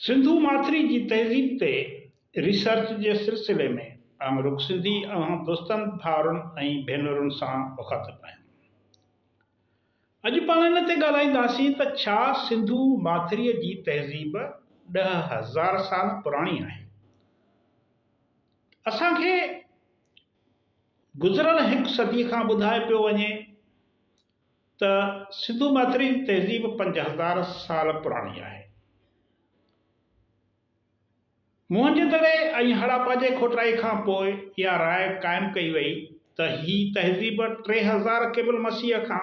सिंधु माथिरी जी तहज़ीब ते रिसर्च जे सिलसिले में रुख सिंधी दोस्तनि भाउरनि ऐं भेनरुनि सां मुखातिब आहियां। अॼु पाण हिन ते ॻाल्हाईंदासीं त छा सिंधु माथिरीअ जी तहज़ीब 10,000 साल पुराणी आहे। असांखे गुज़िरियल हिकु सदी खां ॿुधाए पियो वञे त सिंधु माथिरी जी तहज़ीब 5,000 साल पुराणी आहे। मोहनजोदड़ो ऐं हड़प्पा जे खोटाई खां पोइ इहा राय क़ाइमु कई वई त ही तहज़ीब 3,000 क़िबल मसीह खां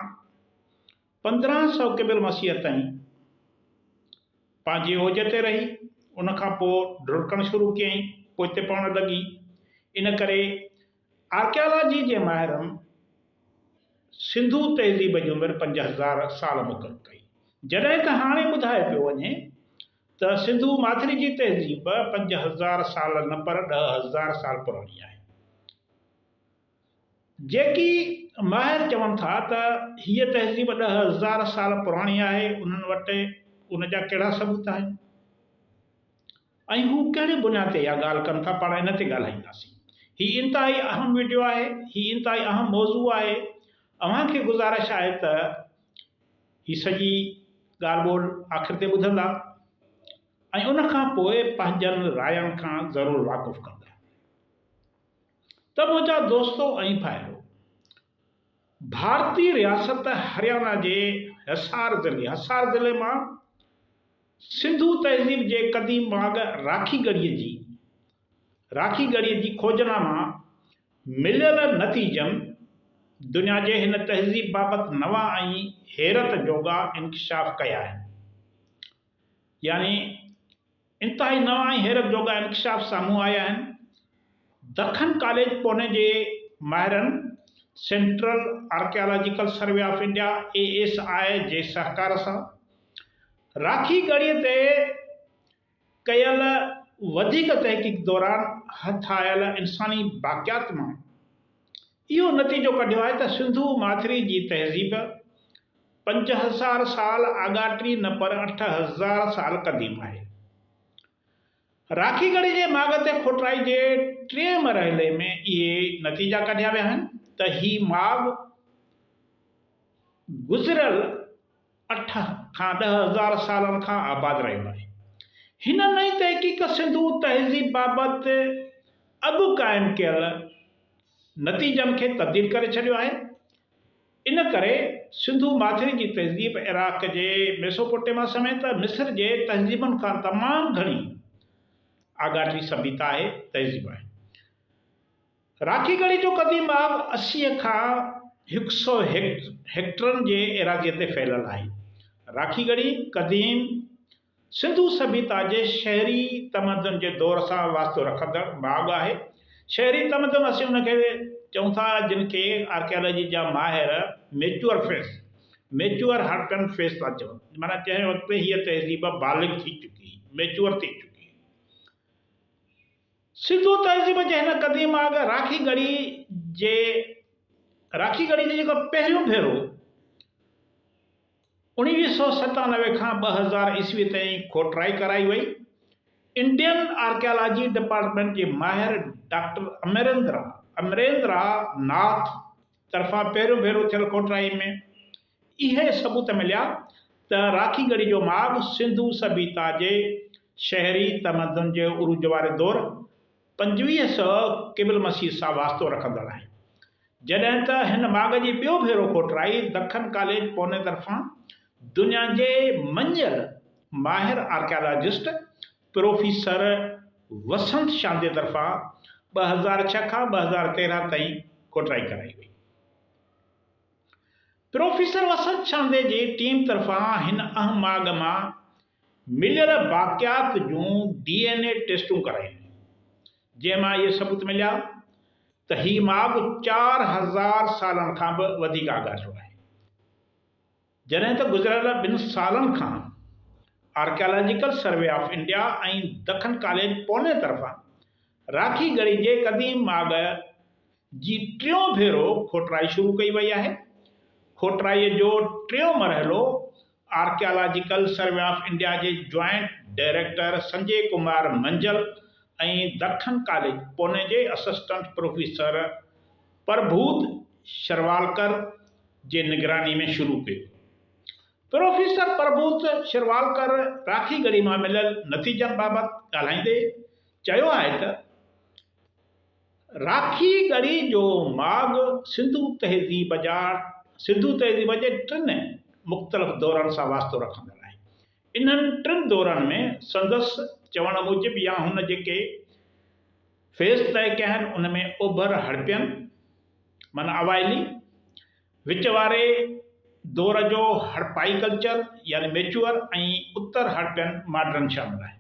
1,500 क़िबल मसीह ताईं पंहिंजी ओज ते रही, उन खां पोइ ढुरकणु शुरू कयईं, पोइ पवणु लॻी। इन करे आर्कियालॉजी जे माहिरनि सिंधु तहज़ीब जी उमिरि 5,000 साल मुक़ररु कई, जॾहिं त हाणे ॿुधाए पियो वञे त सिंधु माथिरी जी तहज़ीब 5,000 साल न पर 10,000 साल पुराणी आहे। जेकी माहिर चवनि था त हीअ तहज़ीब 10,000 साल पुराणी आहे, उन्हनि वटि उन जा कहिड़ा सबूत आहिनि ऐं हू कहिड़े बुनियाद ते इहा ॻाल्हि कनि था, पाण इन ते ॻाल्हाईंदासीं। ही इंतिहाई अहम वीडियो आहे, ही इंतिहाई अहम मौज़ू आहे। अव्हांखे गुज़ारिश आहे त ही सॼी ॻाल्हि ॿोल आख़िर ते ॿुधंदा ऐं उन खां पोइ पंहिंजनि रायनि खां ज़रूरु वाक़ुफ़ कंदा। त मुंहिंजा दोस्तो ऐं भाइरो, भारतीय रियासत हरियाणा जे हिसार ज़िले मां सिंधु तहज़ीब जे क़दीम माॻ राखी गढ़ीअ जी खोजना मां मिलियल नतीजनि दुनिया जे हिन तहज़ीब बाबति नवां ऐं हैरत जोगा इंकशाफ कया आहिनि। यानी इंतिहाई नवां ऐं हैरत जोगा इंकशाफ साम्हूं आया आहिनि। दखन कॉलेज पुणे जे माहिरनि central archaeological survey of India ASI जे सहकार सां राखी गढ़ीअ ते कयल वधीक तहक़ीक़ दौरान हथ आयल इंसानी बाक़ियात मां इहो नतीजो कढियो आहे त सिंधु माथिरी जी तहज़ीब 5,000 साल आॻाटी न पर 8,000 साल क़दीम आहे। राखी गढ़ी जे माॻ ते खोटाई जे 3 मरहले में इहे नतीजा कढिया विया आहिनि त ही माॻ गुज़िरियल 8 खां 10,000 सालनि खां आबाद रहियो आहे। हिन नई तहक़ीक़ सिंधु तहज़ीब बाबति अॻु क़ाइमु कयल नतीजनि खे तब्दील करे छॾियो आहे। इन करे सिंधु माथिरी जी तहज़ीब इराक़ जे मेसोपोटेमिया समेत मिस्र जे तहज़ीबनि खां तमामु घणी आॻाटी सभ्यता आहे, तहज़ीब आहे। राखी गढ़ी जो क़दीम बाग़ 80 खां 100 हेक्टरनि जे एराज़ीअ ते फैलियल आहे। राखी गढ़ी क़दीम सिंधु सभ्यता जे शहरी तमदन जे दौर सां वास्तो रखंदड़ बाग़ आहे। शहरी तमदन असीं उनखे चऊं था, जिन खे आर्कियालॉजी जा माहिर मैच्योर हर्टन फेस था चवनि, माना जंहिं वक़्तु हीअ तहज़ीब बालिग़ थी चुकी, मैच्योर थी चुकी। सिंधु तहज़ीब जे हिन क़दीम बाग़ राखी गढ़ी जे जेको पहिरियों भेरो 1997 खां 2000 ईस्वी ताईं खोटराई कराई वई। इंडियन आर्कियालॉजी डिपार्टमेंट जे माहिर डॉक्टर अमरेंद्रा नाथ तरफ़ां पहिरियों भेरो थियल खोटराई में इहे सबूत मिलिया त राखी गढ़ी जो माॻ सिंधु सभ्यता जे शहरी तमदन जे उरूज वारे दौर 2500 क़िबल मसीह सां वास्तो रखंदड़ आहे। जॾहिं त हिन माॻ जी ॿियो भेरो खोटराई दखन कॉलेज पुणे तरफ़ां दुनिया जे मञियल माहिर आर्कियालॉजिस्ट प्रोफेसर वसंत शांदे तरफ़ां 2006 खां 2013 ताईं खोटराई कराई वई। प्रोफेसर वसंत शांदे जी टीम तरफ़ां हिन अहम माॻ मां मिलियल बाक़ियात जूं DNA टेस्टूं करायूं, जंहिंमां इहे सबूत मिलिया त हीउ माॻ 4,000 सालनि खां बि वधीक आॻाटो आहे। जॾहिं त गुज़िरियल 2 सालनि खां आर्कियालॉजिकल सर्वे ऑफ इंडिया ऐं दखन कॉलेज पुणे तरफ़ां राखी गढ़ी जे क़दीम माॻ जी 3 भेरो खोटराई शुरू कई वई आहे। खोटराईअ जो 3 मरहलो आर्कियालॉजिकल सर्वे ऑफ इंडिया जे जॉइंट डायरेक्टर संजय कुमार मंजल ऐं दखन कॉलेज पुणे जे असिस्टेंट प्रोफेसर प्रभूत शिरवालकर जे निगरानी में शुरू कयो। प्रोफेसर प्रभूत शिरवालकर राखी गढ़ी मां मिलियल नतीजनि बाबति ॻाल्हाईंदे चयो आहे त राखी गढ़ी जो माॻ सिंधु तहज़ीब जे टिनि मुख़्तलिफ़ दौरनि सां वास्तो रखंदड़ आहे। इन्हनि टिनि दौरनि में संदसि चवण मूजिबि या हुन जेके फेज़ तय कया आहिनि उन में ओभर हड़पियन माना अवाइली, विच वारे दौर जो हड़पाई कल्चर यानी मेच्योर ऐं उत्तर हड़पियन मॉडर्न शामिल आहे।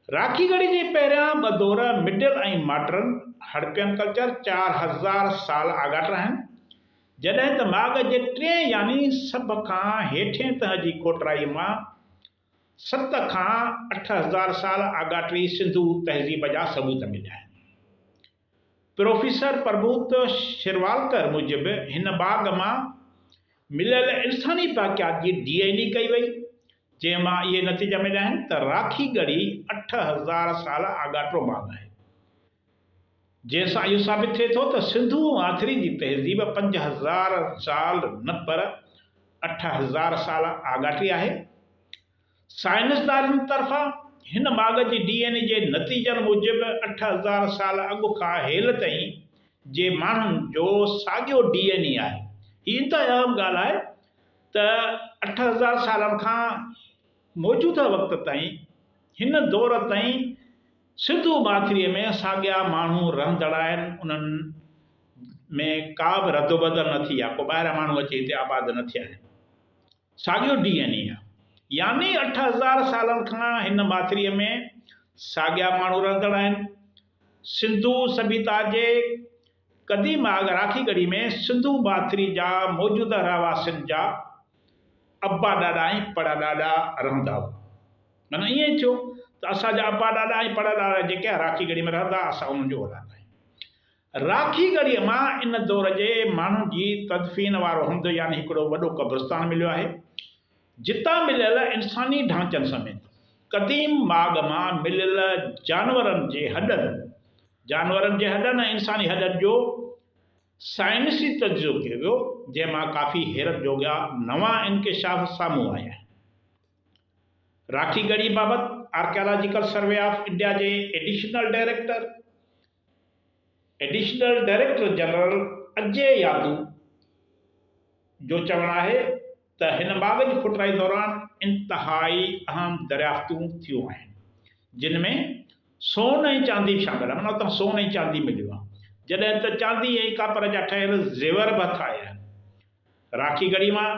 राखी गढ़ी जे पहिरियां ॿ दौर मिडिल ऐं मॉडर्न हड़पियन कल्चर 4000 साल आॻाटा आहिनि, जॾहिं त माॻ जे टिएं यानी सभ खां हेठिएं तह जी कोटराई मां 7 खां 8000 साल आॻाटी सिंधु तहज़ीब जा सबूत मिलिया आहिनि। प्रोफेसर प्रभूत शिरवालकर मूजिबि हिन बाग़ मां मिलियल इंसानी बाक़ियात जी DNA कई वई, जंहिं मां इहे नतीजा मिलिया आहिनि त राखी गढ़ी 8000 साल आॻाटो बाग़ आहे, जंहिंसां इहो साबित थिए थो त सिंधु माथिरी जी तहज़ीब 5000 साल न पर 8000 साल आॻाटी आहे। साइंसदाननि तरफ़ां हिन बाग़ जी DNA जे नतीजनि मूजिबि 8000 साल अॻु खां हेल ताईं जे माण्हुनि जो साॻियो DNA आहे। हीअ त अहम ॻाल्हि आहे त 8000 सालनि खां मौजूदा वक़्त ताईं हिन दौर ताईं सिंधु माथिरीअ में साॻिया माण्हू रहंदड़ आहिनि, उन्हनि में का बि रदोबदल न थी आहे, को ॿाहिरां माण्हू अची हिते आबाद न थिया आहिनि, साॻियो DNA आहे। यानी 8000 सालनि खां हिन माथिरीअ में साॻिया माण्हू रहंदड़ आहिनि। सिंधु सभ्यता जे क़दीम राखी गढ़ी में सिंधु माथिरी जा मौजूदा रहवासियुनि जा अब्बा ॾाॾा ऐं पड़ा ॾाॾा रहंदा हुआ। माना ईअं थियो त असांजा अब्बा ॾाॾा ऐं पड़ा ॾाॾा जेके राखी गढ़ी में रहंदा, असां उन्हनि जो औलाद आहियूं। राखी गढ़ीअ मां इन दौर जे माण्हुनि जी तदफ़ीन वारो हंधु यानी हिकिड़ो वॾो क़ब्रिस्तान मिलियो आहे, जितां मिलियल इंसानी ढांचनि समेत क़दीम माॻ मां मिलियल जानवरनि जे हॾनि ऐं इंसानी हॾनि जो साइंसी तजियो कयो वियो, जंहिंमां काफ़ी हैरत जोॻिया नवां इंकिशाफ साम्हूं आया आहिनि। राखी गढ़ी बाबति archaeological survey of India J additional director general Ajay Yadav जो चवणु आहे त हिन बाग़ जी खुटराई दौरान इंतहाई अहम दरियाफ़्तूं थियूं आहिनि, जिन में सोन ऐं चांदी शामिल आहे। माना उतां सोन ऐं चांदी मिलियो आहे, जॾहिं त चांदी ऐं कापर जा ठहियल ज़ेवर बि हथ आया आहिनि। राखी गढ़ी मां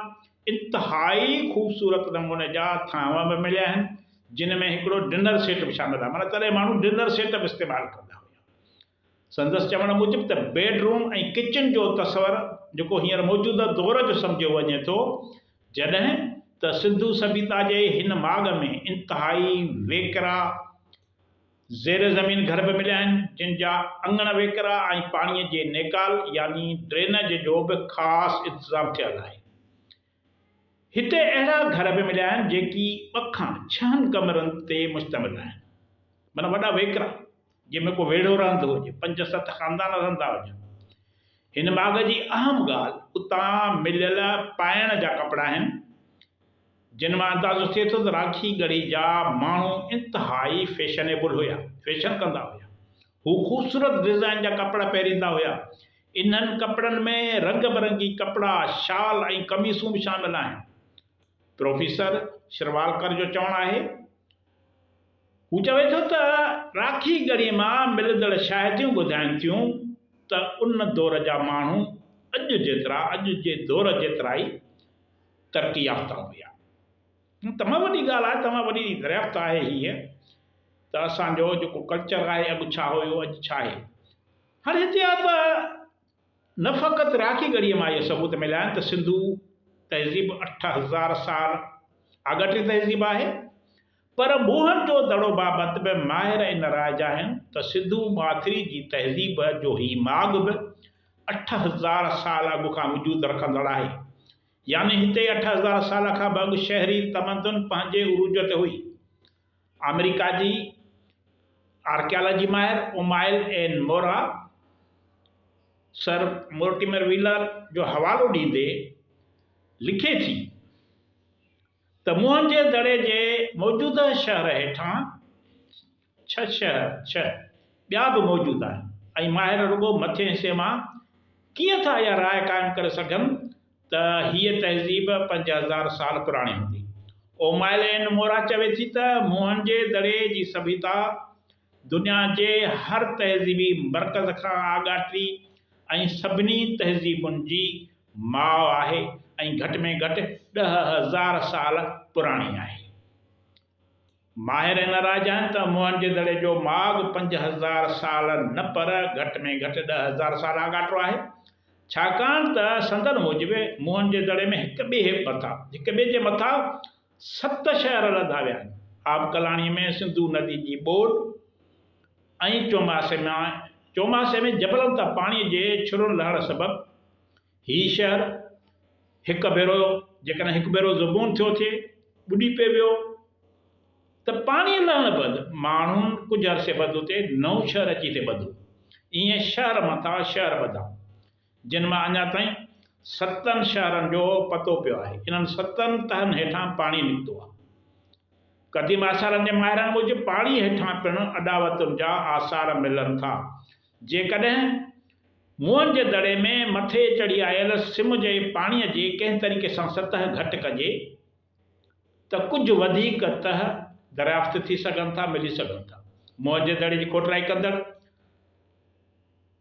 इंतहाई ख़ूबसूरत नमूने जा थांव बि मिलिया आहिनि, जिन में हिकिड़ो डिनर सेट बि शामिल आहे। माना तॾहिं माण्हू डिनर सेट बि इस्तेमालु कंदा हुआ। संदसि चवण मूजिबि त बेडरूम ऐं किचन जो तस्वर जेको हींअर मौजूदा दौर जो सम्झियो वञे थो, जॾहिं त सिंधु सभ्यता जे हिन माॻ में इंतहाई वेकरा ज़ेर ज़मीन घर बि मिलिया आहिनि, जिन जा अंगण वेकरा ऐं पाणीअ जे नेकाल यानी ड्रेनेज जो बि ख़ासि इंतिज़ाम थियल आहे। हिते अहिड़ा घर बि मिलिया आहिनि जेकी 2 खां 6 कमरनि ते मुश्तमिल आहिनि, माना वॾा वेकरा जंहिंमें को वेढ़ो रहंदो हुजे, 5-7 ख़ानदान रहंदा हुजनि। हिन बाग़ जी अहम ॻाल्हि उतां मिलियल पाइण जा कपिड़ा आहिनि, जिन मां अंदाज़ो थिए थो त राखी गढ़ी जा माण्हू इंतहाई फैशन कंदा हुया। हू ख़ूबसूरत डिज़ाइन जा कपिड़ा पहिरींदा हुया। इन्हनि कपिड़नि में रंग बिरंगी कपिड़ा, शाल ऐं कमीसूं बि शामिल आहिनि। प्रोफेसर शिरवालकर जो चवणु आहे, हू चवे थो त राखी गढ़ी मां मिलंदड़ शाहिदियूं ॿुधाइनि थियूं त उन दौर जा माण्हू अॼु जे दौर जेतिरा ई तरक़ी याफ़्ता हुया। तमामु वॾी ॻाल्हि आहे, तमामु वॾी दरियाफ़्त आहे हीअ त असांजो जेको कल्चर आहे अॻु छा हुयो, अॼु छा आहे। हाणे हिते आहे त न फ़क़ति राखी गढ़ीअ मां इहे सबूत मिलिया आहिनि त सिंधु तहज़ीब 8000 साल आॻाटी तहज़ीब आहे, पर मोहन जो दड़ो बाबति बि माहिर इन राय जा आहिनि त सिंधु माथिरी जी तहज़ीब जो ही माॻ बि 8000 साल अॻु खां वजूद रखंदड़ आहे। यानी हिते 8000 साल खां अॻु शहरी तमदन पंहिंजे उरूज ते हुई। अमेरिका जी आर्कियोलॉजी माहिर उमाइल एन मोरा सर मोर्टिमर व्हीलर जो हवालो ॾींदे लिखे थी त मुंहिंजे दड़े जे मौजूदा शहर हेठां छह ॿिया बि मौजूदु आहिनि ऐं माहिर रुगो मथे हिसे मां कीअं था इहा राय क़ाइमु करे सघनि त हीअ तहज़ीब 5000 साल पुराणी हूंदी। ओमाइल एन मोरा चवे थी त मुंहिंजे दड़े जी सभ्यता दुनिया जे हर तहज़ीबी मर्कज़ खां आगाटी ऐं सभिनी तहज़ीबुनि जी माउ आहे ऐं घटि में घटि 10,000 साल पुराणी आहे। माहिर इन राय आहिनि त मुंहिंजे दड़े जो माॻु 5000 साल न पर घटि में घटि 10,000 साल आगाटो आहे, छाकाणि त संदन मूजिबि मुंहिंजे दड़े में हिक ॿिए जे मथां 7 शहर लधा विया आहिनि। आबकलाणीअ में सिंधू नदी जी ॿोॾ ऐं चौमासे में जबलनि तां पाणीअ जे छुरण लहण सबबि हीउ शहर जेकॾहिं हिकु भेरो ज़बून थियो थिए ॿुॾी पिए वियो त पाणी लहण बैदि माण्हुनि कुझु अरसे बैदि उते नओं शहर अची थिए ॿधो। ईअं शहर मथां शहर ॿधा जिन मां अञा ताईं 7 शहरनि जो पतो पियो आहे। इन्हनि 7 तहनि हेठां पाणी निकितो आहे। क़दीम आसारनि जे माहिरनि मूजिबि पाणी हेठां पिणु अॾावतुनि जा आसार मिलनि था। जेकॾहिं मुंहिंजे दड़े में मथे चढ़ी आयल सिम जे पाणीअ जी कंहिं तरीक़े सां सतह घटि कजे त कुझु वधीक तह दरियाफ़्त थी सघनि था, मिली सघनि था। मुंहिंजे दड़े जी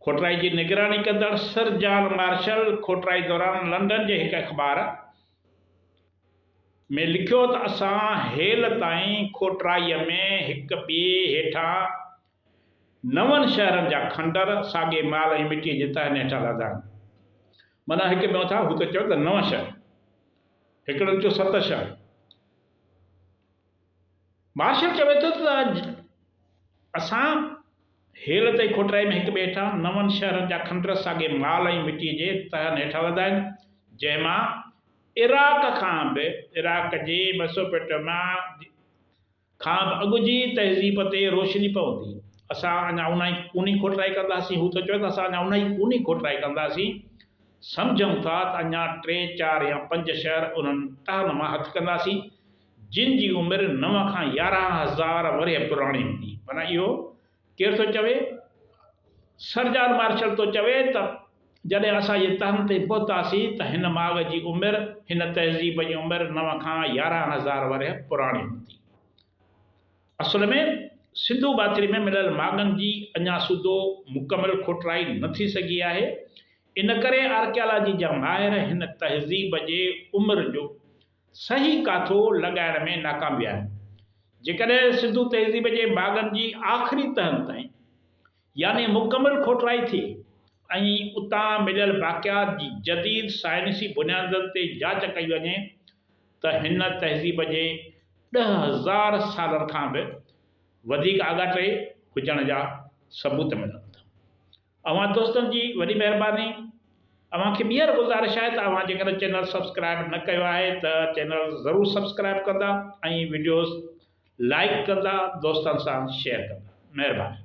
खोटराई जी निगरानी कंदड़ सर जॉन मार्शल खोटराई दौरान लंडन जे हिकु अख़बार में लिखियो त असां हेल ताईं खोटराईअ में हिक ॿिए हेठां 9 शहरनि जा खंडर साॻे माल ऐं मिटीअ जे तहनि हेठां लधा आहिनि। माना हिक ॿियो था हू त चयो त 9 शहर, हिकिड़नि चयो 7 शहर। मार्शल चवे थो त असां हेल ताईं खोटराई में हिक ॿिए हेठां 9 शहरनि जा खंडर साॻे माल ऐं मिटीअ जे तहनि हेठां लधा आहिनि, जंहिंमां इराक जे मेसोपोटामिया खां बि अॻु जी तहज़ीब ते रोशनी पवंदी। असां अञा ऊन्ही खोटराई कंदासीं। हू त चयो त असां अञा ऊन्ही खोटराई कंदासीं। सम्झूं था त अञा 3, 4 या 5 शहर उन्हनि तहनि मां हथु कंदासीं जिन जी उमिरि 9 खां 11,000 वरे पुराणी हूंदी। माना इहो केरु थो चवे? सर जॉन मार्शल थो चवे त जॾहिं असां इहे तहनि ते पहुतासीं त हिन माॻ जी उमिरि, हिन तहज़ीब जी उमिरि 9 खां 11,000 वरे पुराणी हूंदी। असुल में सिंधु बाथिरी में मिलियल माॻनि जी अञा सुधो मुकमिल खोटराई न थी सघी आहे। इन करे आर्कियोलॉजी जा माहिर हिन तहज़ीब जे उमिरि जो सही काथो लॻाइण में नाकाम विया आहिनि। जेकॾहिं सिंधु तहज़ीब जे माॻनि जी आख़िरी तहनि ताईं यानी मुकमिल खोटराई थिए ऐं उतां मिलियल वाक़ियात जी जदीद साइंसी बुनियादनि ते जांच कई वञे त हिन तहज़ीब जे 10,000 सालनि खां बि वधीक आगाटे हुजण जा सबूत मिलनि था। अवां दोस्तनि जी वॾी महिरबानी। अव्हांखे ॿीहर गुज़ारिश आहे त अव्हां जेकॾहिं चैनल सब्सक्राइब न कयो आहे त चैनल ज़रूरु सब्सक्राइब कंदा ऐं वीडियोस लाइक कंदा, दोस्तनि सां शेयर कंदा। महिरबानी।